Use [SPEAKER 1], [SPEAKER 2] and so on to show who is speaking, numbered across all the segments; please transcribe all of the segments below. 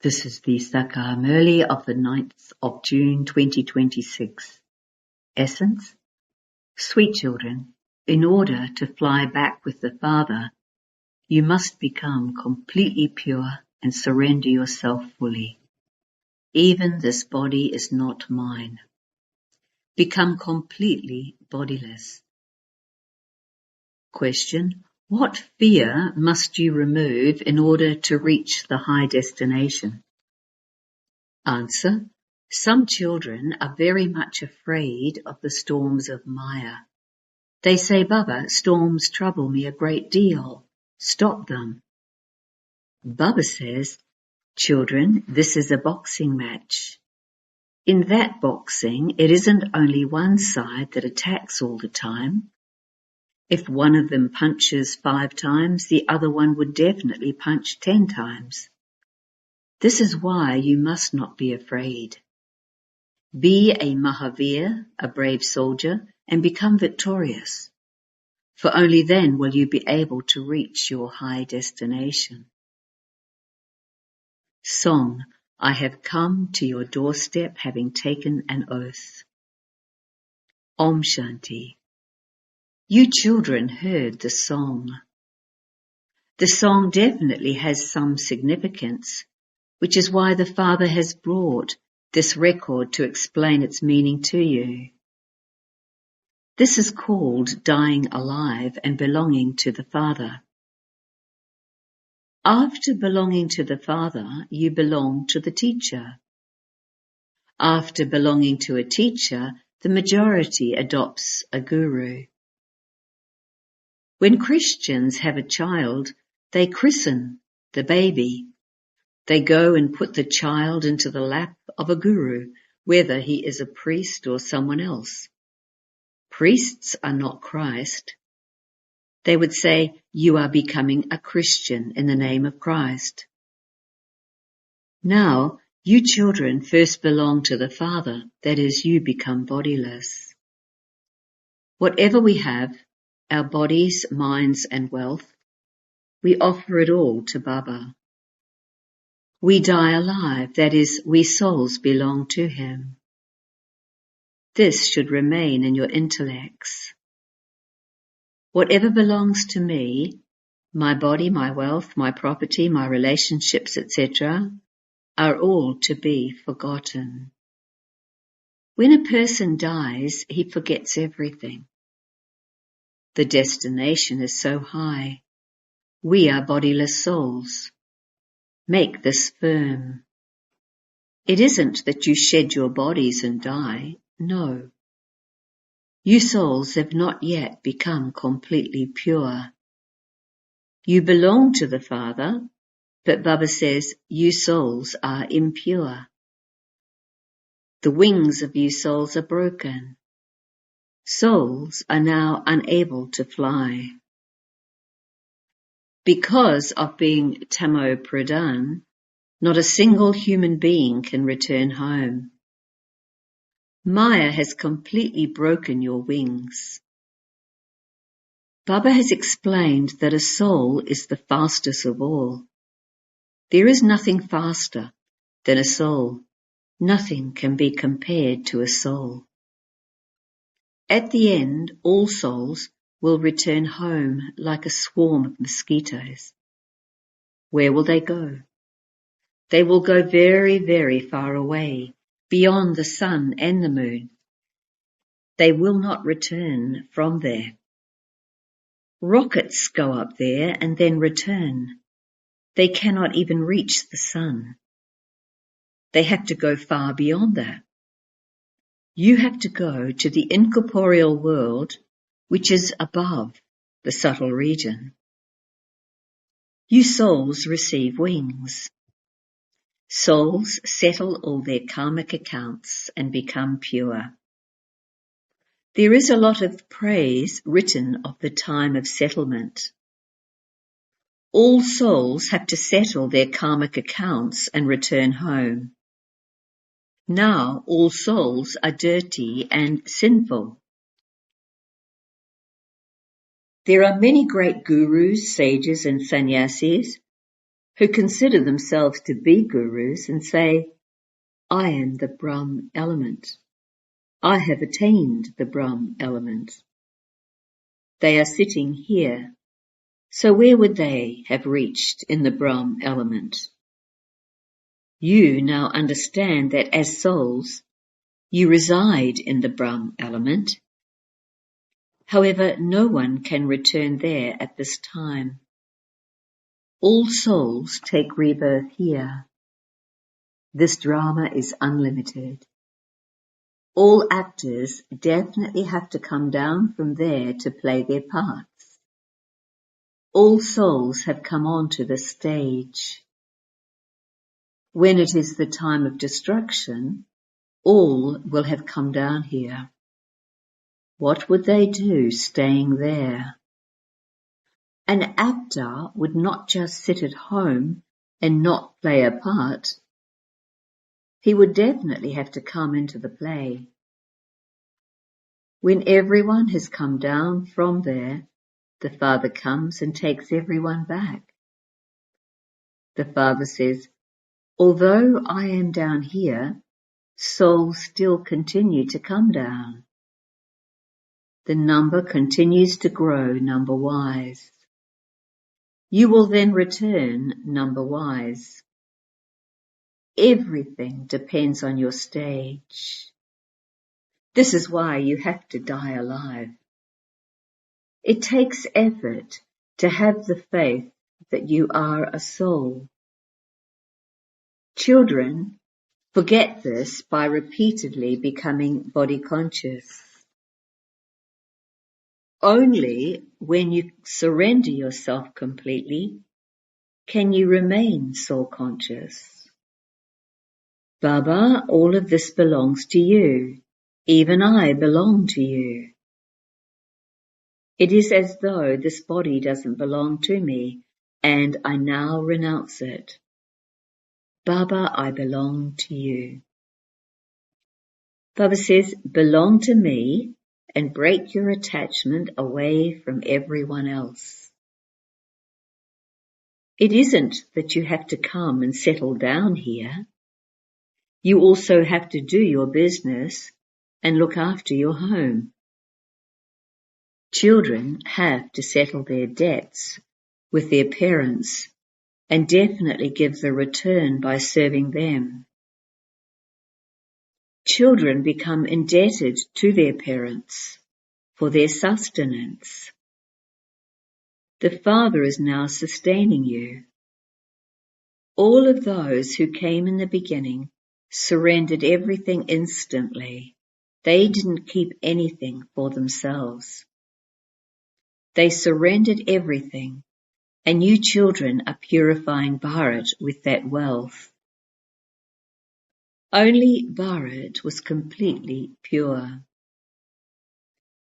[SPEAKER 1] This is the English Murli of the 9th of June 2026. Essence: Sweet children, in order to fly back with the Father, you must become completely pure and surrender yourself fully. Even this body is not mine. Become completely bodiless. Question: what fear must you remove in order to reach the high destination? Answer: some children are very much afraid of the storms of Maya. They say, Baba, storms trouble me a great deal. Stop them. Baba says, children, this is a boxing match. In that boxing, it isn't only one side that attacks all the time. If one of them punches 5 times, the other one would definitely punch 10 times. This is why you must not be afraid. Be a Mahavir, a brave soldier, and become victorious. For only then will you be able to reach your high destination. Song: I have come to your doorstep having taken an oath. Om Shanti. You children heard the song. The song definitely has some significance, which is why the Father has brought this record to explain its meaning to you. This is called dying alive and belonging to the Father. After belonging to the Father, you belong to the teacher. After belonging to a teacher, the majority adopts a guru. When Christians have a child, they christen the baby. They go and put the child into the lap of a guru, whether he is a priest or someone else. Priests are not Christ. They would say, you are becoming a Christian in the name of Christ. Now, you children first belong to the Father, that is, you become bodiless. Whatever we have, our bodies, minds and wealth, we offer it all to Baba. We die alive, that is, we souls belong to him. This should remain in your intellects. Whatever belongs to me, my body, my wealth, my property, my relationships, etc., are all to be forgotten. When a person dies, he forgets everything. The destination is so high. We are bodiless souls. Make this firm. It isn't that you shed your bodies and die, no. You souls have not yet become completely pure. You belong to the Father, but Baba says you souls are impure. The wings of you souls are broken. Souls are now unable to fly. Because of being Tamo Pradhan, not a single human being can return home. Maya has completely broken your wings. Baba has explained that a soul is the fastest of all. There is nothing faster than a soul. Nothing can be compared to a soul. At the end, all souls will return home like a swarm of mosquitoes. Where will they go? They will go very, very far away, beyond the sun and the moon. They will not return from there. Rockets go up there and then return. They cannot even reach the sun. They have to go far beyond that. You have to go to the incorporeal world, which is above the subtle region. You souls receive wings. Souls settle all their karmic accounts and become pure. There is a lot of praise written of the time of settlement. All souls have to settle their karmic accounts and return home. Now all souls are dirty and sinful. There are many great gurus, sages and sannyasis who consider themselves to be gurus and say, I am the Brahm element. I have attained the Brahm element. They are sitting here. So where would they have reached in the Brahm element? You now understand that as souls, you reside in the Brahm element. However, no one can return there at this time. All souls take rebirth here. This drama is unlimited. All actors definitely have to come down from there to play their parts. All souls have come onto the stage. When it is the time of destruction, all will have come down here. What would they do staying there? An actor would not just sit at home and not play a part. He would definitely have to come into the play. When everyone has come down from there, the Father comes and takes everyone back. The Father says, although I am down here, souls still continue to come down. The number continues to grow number-wise. You will then return number-wise. Everything depends on your stage. This is why you have to die alive. It takes effort to have the faith that you are a soul. Children forget this by repeatedly becoming body conscious. Only when you surrender yourself completely can you remain soul conscious. Baba, all of this belongs to you. Even I belong to you. It is as though this body doesn't belong to me, and I now renounce it. Baba, I belong to you. Baba says, belong to me and break your attachment away from everyone else. It isn't that you have to come and settle down here. You also have to do your business and look after your home. Children have to settle their debts with their parents and definitely give the return by serving them. Children become indebted to their parents for their sustenance. The Father is now sustaining you. All of those who came in the beginning surrendered everything instantly. They didn't keep anything for themselves. They surrendered everything, and you children are purifying Bharat with that wealth. Only Bharat was completely pure.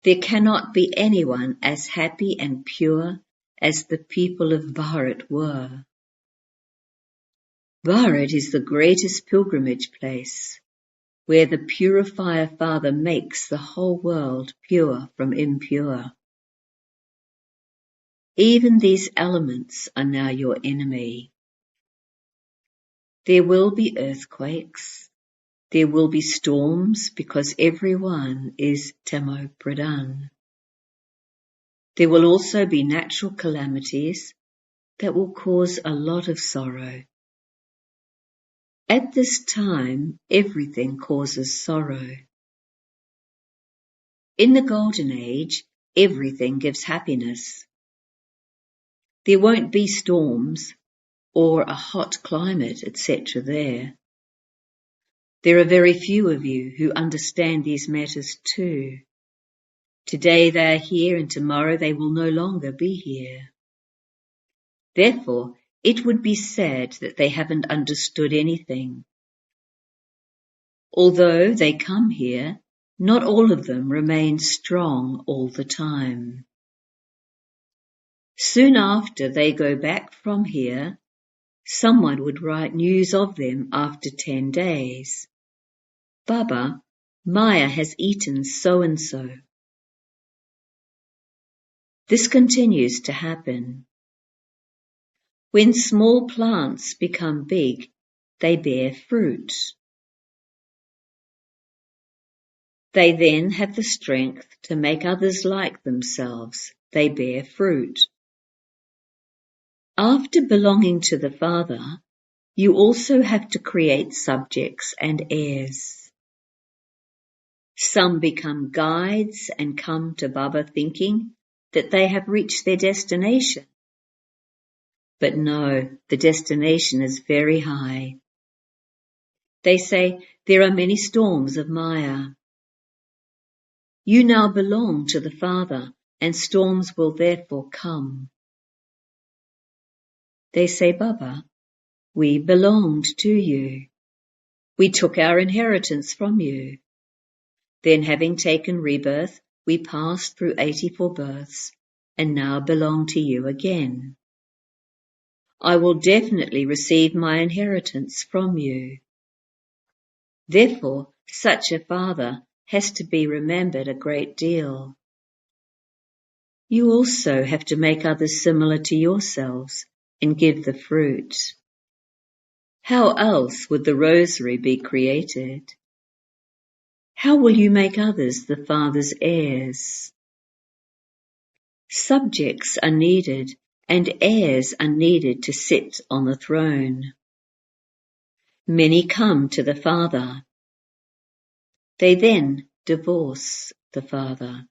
[SPEAKER 1] There cannot be anyone as happy and pure as the people of Bharat were. Bharat is the greatest pilgrimage place, where the purifier Father makes the whole world pure from impure. Even these elements are now your enemy. There will be earthquakes. There will be storms because everyone is Tamo Pradhan. There will also be natural calamities that will cause a lot of sorrow. At this time, everything causes sorrow. In the Golden Age, everything gives happiness. There won't be storms or a hot climate, etc. there. There are very few of you who understand these matters too. Today they are here and tomorrow they will no longer be here. Therefore, it would be sad that they haven't understood anything. Although they come here, not all of them remain strong all the time. Soon after they go back from here, someone would write news of them after 10 days. Baba, Maya has eaten so-and-so. This continues to happen. When small plants become big, they bear fruit. They then have the strength to make others like themselves. They bear fruit. After belonging to the Father, you also have to create subjects and heirs. Some become guides and come to Baba thinking that they have reached their destination. But no, the destination is very high. They say there are many storms of Maya. You now belong to the Father, and storms will therefore come. They say, Baba, we belonged to you. We took our inheritance from you. Then, having taken rebirth, we passed through 84 births and now belong to you again. I will definitely receive my inheritance from you. Therefore, such a father has to be remembered a great deal. You also have to make others similar to yourselves and give the fruit. How else would the rosary be created? How will you make others the Father's heirs? Subjects are needed and heirs are needed to sit on the throne. Many come to the Father. They then divorce the Father.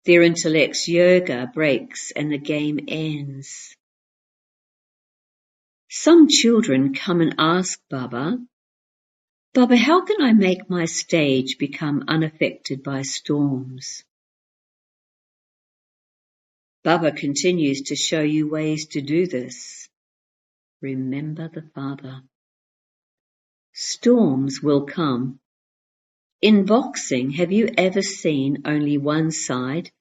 [SPEAKER 1] Their intellect's yoga breaks and the game ends. Some children come and ask Baba, Baba, how can I make my stage become unaffected by storms? Baba continues to show you ways to do this. Remember the Father. Storms will come. In boxing, have you ever seen only one side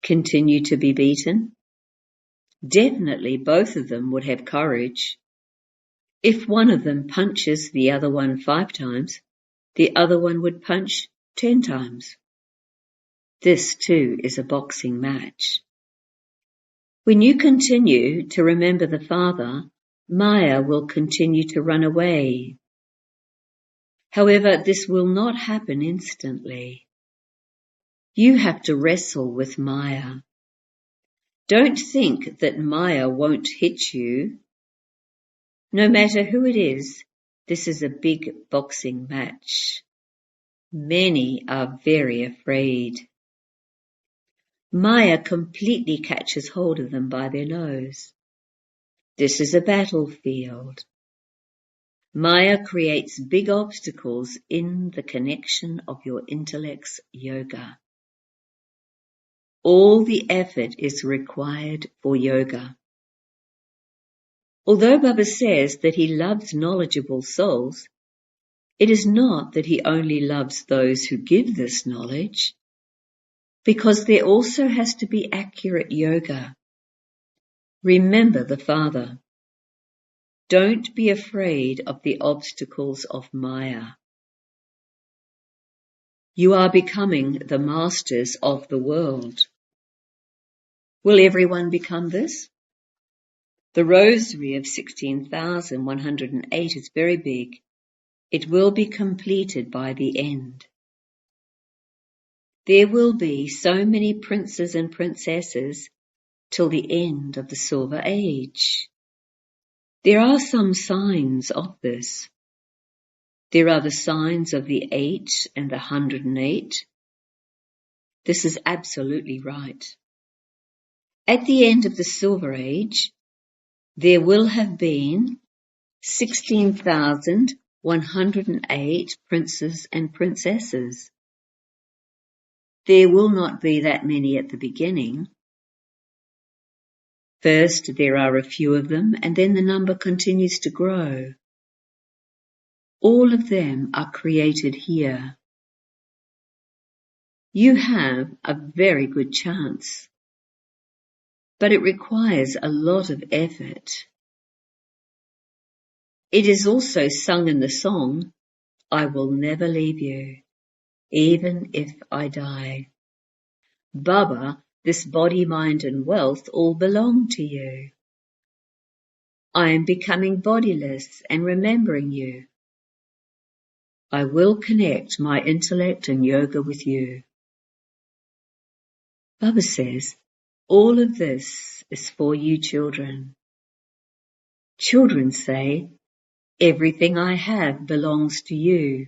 [SPEAKER 1] continue to be beaten? Definitely both of them would have courage. If one of them punches the other one 5 times, the other one would punch 10 times. This too is a boxing match. When you continue to remember the Father, Maya will continue to run away. However, this will not happen instantly. You have to wrestle with Maya. Don't think that Maya won't hit you. No matter who it is, this is a big boxing match. Many are very afraid. Maya completely catches hold of them by their nose. This is a battlefield. Maya creates big obstacles in the connection of your intellect's yoga. All the effort is required for yoga. Although Baba says that he loves knowledgeable souls, it is not that he only loves those who give this knowledge, because there also has to be accurate yoga. Remember the Father. Don't be afraid of the obstacles of Maya. You are becoming the masters of the world. Will everyone become this? The rosary of 16,108 is very big. It will be completed by the end. There will be so many princes and princesses till the end of the Silver Age. There are some signs of this. There are the signs of the 8 and the 108. This is absolutely right. At the end of the Silver Age, there will have been 16,108 princes and princesses. There will not be that many at the beginning. First, there are a few of them, and then the number continues to grow. All of them are created here. You have a very good chance, but it requires a lot of effort. It is also sung in the song, I will never leave you, even if I die. Baba, this body, mind and wealth all belong to you. I am becoming bodiless and remembering you. I will connect my intellect and yoga with you. Baba says, all of this is for you children. Children say, everything I have belongs to you.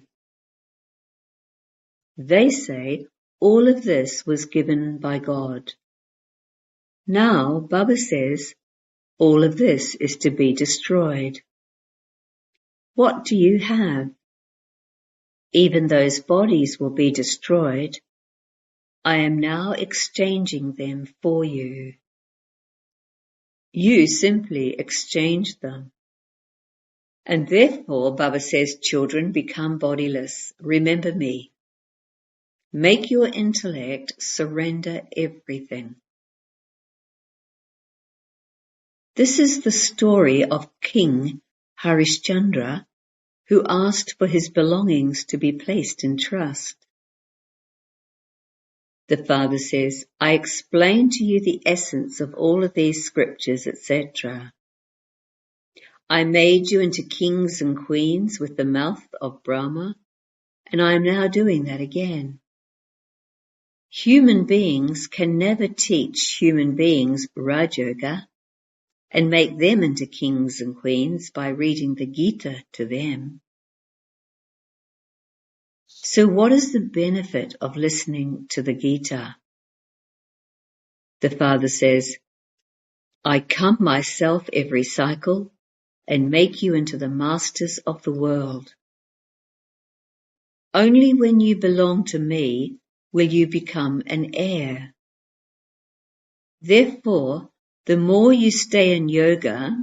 [SPEAKER 1] They say, all of this was given by God. Now Baba says, all of this is to be destroyed. What do you have? Even those bodies will be destroyed. I am now exchanging them for you. You simply exchange them. And therefore, Baba says, children, become bodiless. Remember me. Make your intellect surrender everything. This is the story of King Harishchandra, who asked for his belongings to be placed in trust. The Father says, I explain to you the essence of all of these scriptures, etc. I made you into kings and queens with the mouth of Brahma, and I am now doing that again. Human beings can never teach human beings Rajoga and make them into kings and queens by reading the Gita to them. So what is the benefit of listening to the Gita? The Father says, I come myself every cycle and make you into the masters of the world. Only when you belong to me will you become an heir. Therefore, the more you stay in yoga,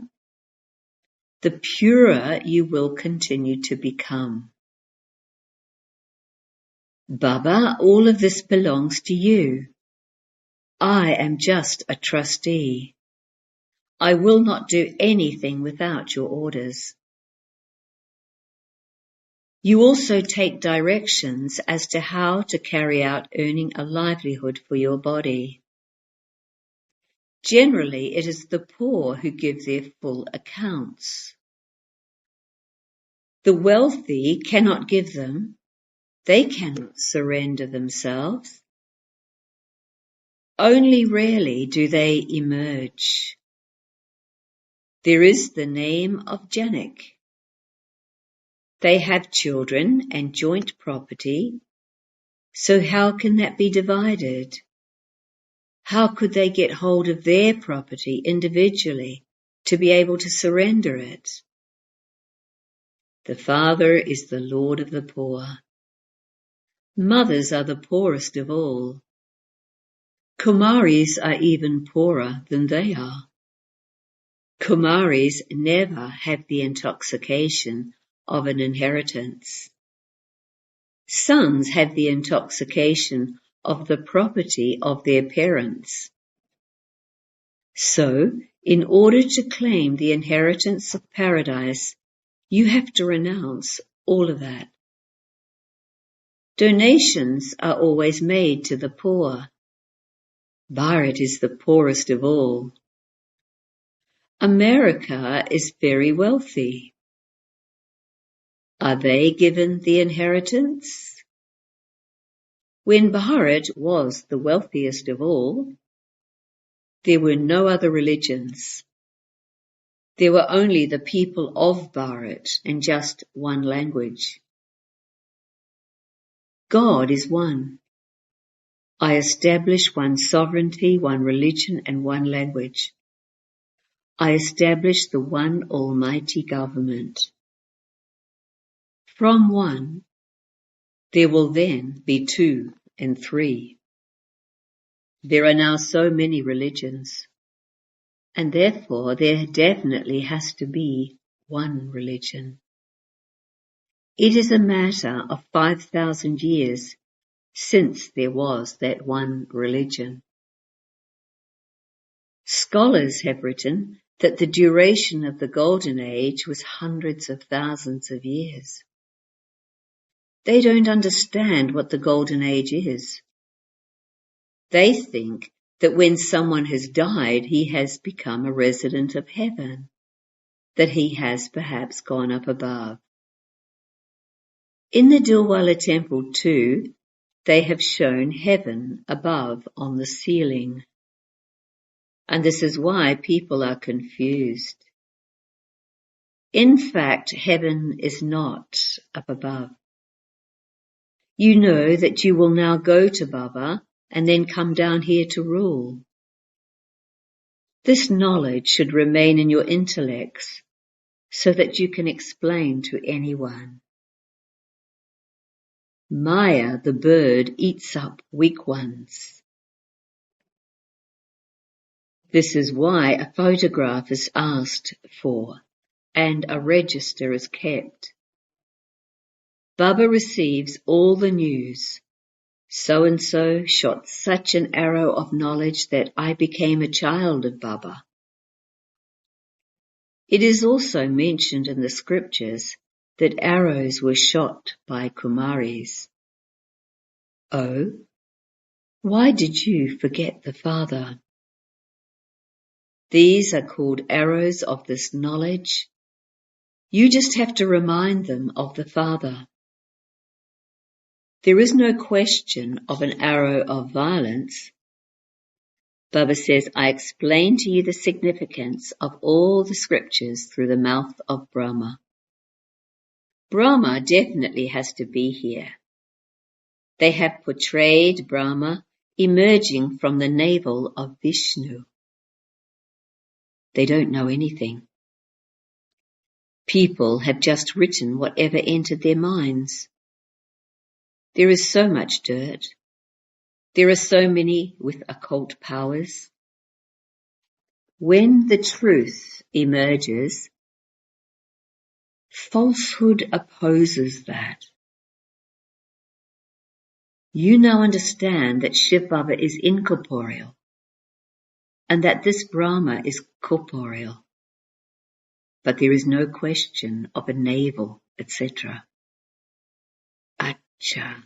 [SPEAKER 1] the purer you will continue to become. Baba, all of this belongs to you. I am just a trustee. I will not do anything without your orders. You also take directions as to how to carry out earning a livelihood for your body. Generally, it is the poor who give their full accounts. The wealthy cannot give them. They cannot surrender themselves. Only rarely do they emerge. There is the name of Janak. They have children and joint property, so how can that be divided? How could they get hold of their property individually to be able to surrender it? The Father is the Lord of the poor. Mothers are the poorest of all. Kumaris are even poorer than they are. Kumaris never have the intoxication of an inheritance. Sons have the intoxication of the property of their parents. So, in order to claim the inheritance of paradise, you have to renounce all of that. Donations are always made to the poor. Bharat is the poorest of all. America is very wealthy. Are they given the inheritance? When Bharat was the wealthiest of all, there were no other religions. There were only the people of Bharat and just one language. God is one. I establish one sovereignty, one religion, and one language. I establish the one almighty government. From one, there will then be two and three. There are now so many religions, and therefore there definitely has to be one religion. It is a matter of 5,000 years since there was that one religion. Scholars have written that the duration of the Golden Age was hundreds of thousands of years. They don't understand what the Golden Age is. They think that when someone has died, he has become a resident of heaven. that he has perhaps gone up above. In the Dilwala temple too, they have shown heaven above on the ceiling. And this is why people are confused. In fact, heaven is not up above. You know that you will now go to Baba and then come down here to rule. This knowledge should remain in your intellects so that you can explain to anyone. Maya, the bird, eats up weak ones. This is why a photograph is asked for and a register is kept. Baba receives all the news. So-and-so shot such an arrow of knowledge that I became a child of Baba. It is also mentioned in the scriptures that arrows were shot by Kumaris. Oh, why did you forget the Father? These are called arrows of this knowledge. You just have to remind them of the Father. There is no question of an arrow of violence. Baba says, I explain to you the significance of all the scriptures through the mouth of Brahma. Brahma definitely has to be here. They have portrayed Brahma emerging from the navel of Vishnu. They don't know anything. People have just written whatever entered their minds. There is so much dirt. There are so many with occult powers. When the truth emerges, falsehood opposes that. You now understand that Shiv Baba is incorporeal and that this Brahma is corporeal. But there is no question of a navel, etc. Acha.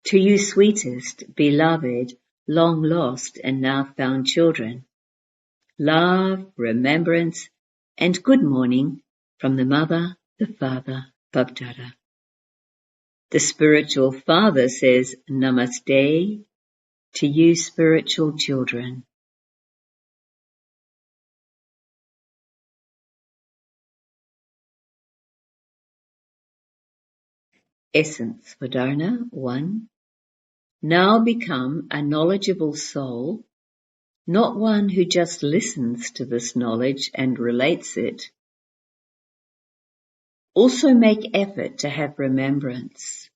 [SPEAKER 1] To you sweetest, beloved, long lost and now found children, love, remembrance, and good morning from the Mother, the Father, Babdada. The spiritual father says, Namaste to you spiritual children. Essence for Dharna 1. Now become a knowledgeable soul, not one who just listens to this knowledge and relates it. Also make effort to have remembrance.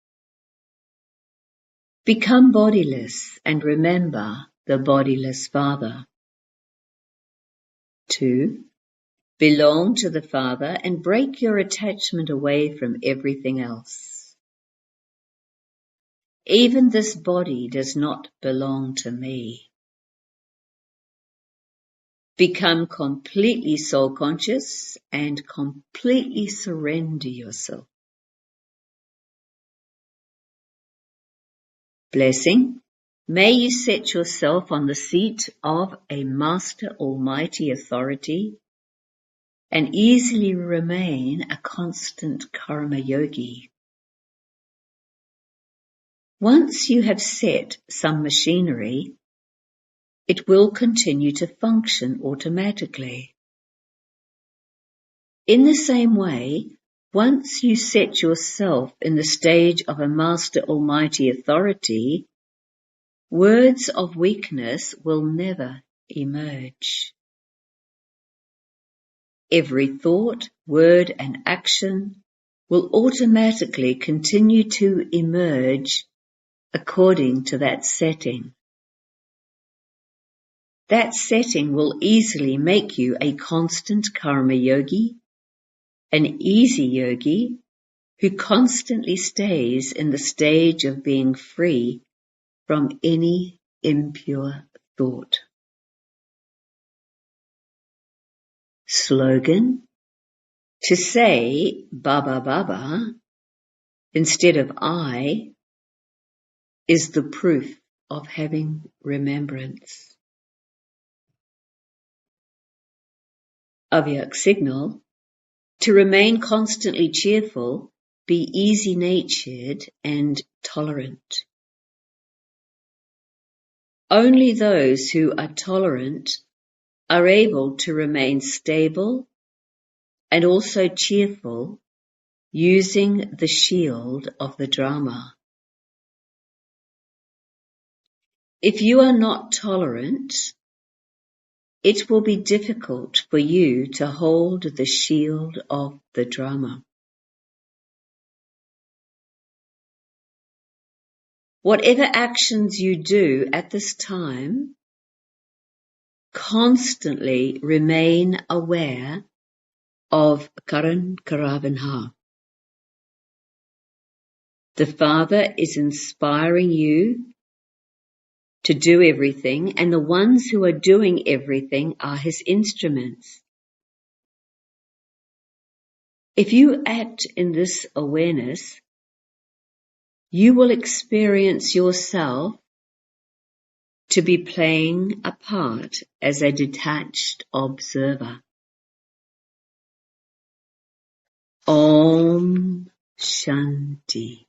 [SPEAKER 1] Become bodiless and remember the bodiless Father. 2. Belong to the Father and break your attachment away from everything else. Even this body does not belong to me. Become completely soul-conscious and completely surrender yourself. Blessing. May you set yourself on the seat of a Master Almighty Authority and easily remain a constant karma yogi. Once you have set some machinery, it will continue to function automatically. In the same way, once you set yourself in the stage of a Master Almighty Authority, words of weakness will never emerge. Every thought, word, and action will automatically continue to emerge according to that setting. That setting will easily make you a constant karma yogi, an easy yogi who constantly stays in the stage of being free from any impure thought. Slogan. To say Baba Baba instead of I is the proof of having remembrance. Avyak signal, to remain constantly cheerful, be easy-natured and tolerant. Only those who are tolerant are able to remain stable and also cheerful using the shield of the drama. If you are not tolerant, it will be difficult for you to hold the shield of the drama. Whatever actions you do at this time, constantly remain aware of Karan Karavanha. The Father is inspiring you to do everything, and the ones who are doing everything are His instruments. If you act in this awareness, you will experience yourself to be playing a part as a detached observer. Om Shanti.